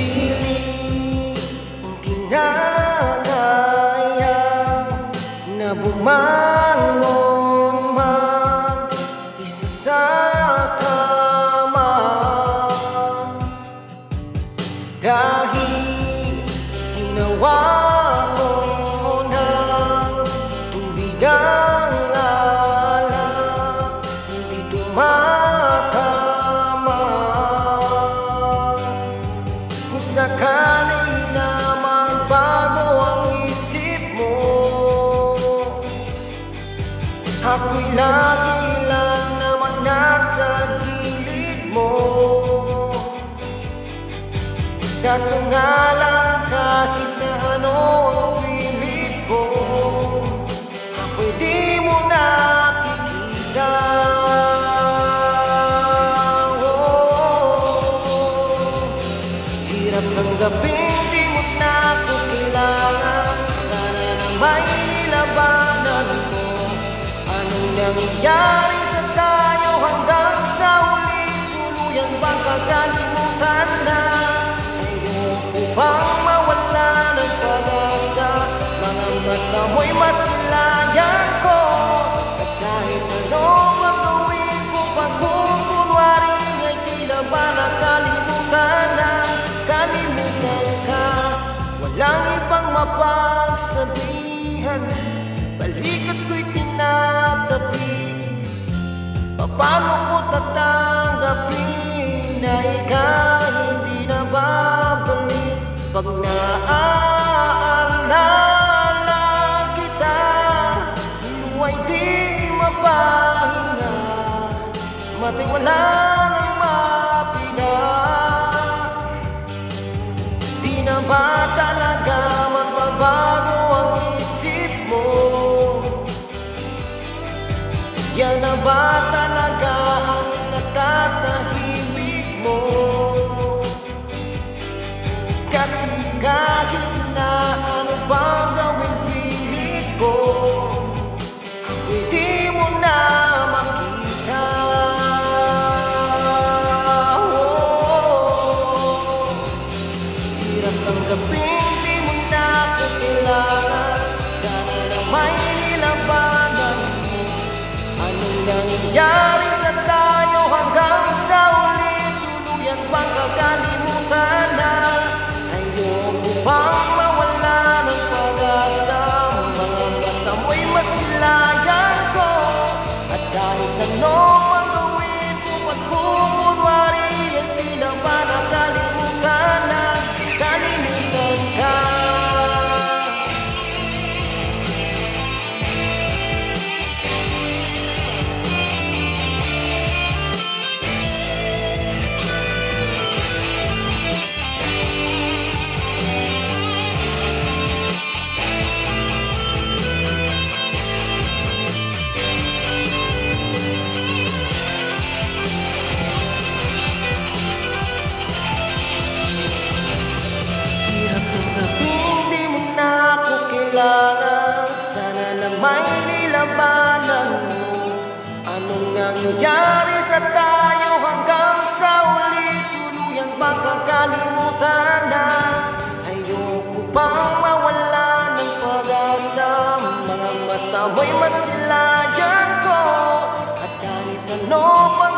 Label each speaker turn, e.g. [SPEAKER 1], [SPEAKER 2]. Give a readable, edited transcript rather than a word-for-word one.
[SPEAKER 1] pilit kung kinagaya na bumangon mag-isa sa kama. Dahil ginawa ko ng tubig ang alak, hindi tumatama. Kung sakali na magbago ang isip mo, ako'y lagi lang naman nasa gilid mo. Kaso nga lang kahit na ano ang pilit ko, ako'y di mo nakikita. Hirap tanggapin, di mo na ako kailangan. Sana na may nilabanan mo. Anong nangyayari sa tayo hanggang sa huli? Tuluyan bang kakalimutan na? Ayoko bang mawala ng pag-asa? Mga mata mo'y masilayan ko. At kahit ano magawin ko, pagkukunwari ay tila ba nakalimutan na? Kalimutan ka, walang ibang mapagsabihan. Balikat ko'y tinatabi. Paano ko tatanggapin na ikaw hindi na babalik? Pag naaalala kita, luwa'y di mapahinga. Mata'y wala nang mapiga. Di na ba talaga magbabago ang isip mo? Yan na ba talaga ang ikatatahimik mo? Kasi kahit na ano bang gawin pilit ko, ako'y di mo na makita. Hirap tanggapin, di mo na ako kailangan. Sana na may nilabanan mo. Anong nangyayari sa tayo hanggang sa uli? Tuluyan bang kakalimutan na? Ayoko bang mawala ng pag-asa? Mga mata mo'y masilayan ko. At kahit ano pang gawin ko, pagkukunwari ay tila ba nakalimutan na? Kalimutan ka. Sana na may nilabanan mo. Anong nangyayari sa tayo hanggang sa uli? Tuluyan bang kakalimutan na? Ayoko bang mawala ng pag-asa? Mga mata mo'y masilayan ko. At kahit ano pa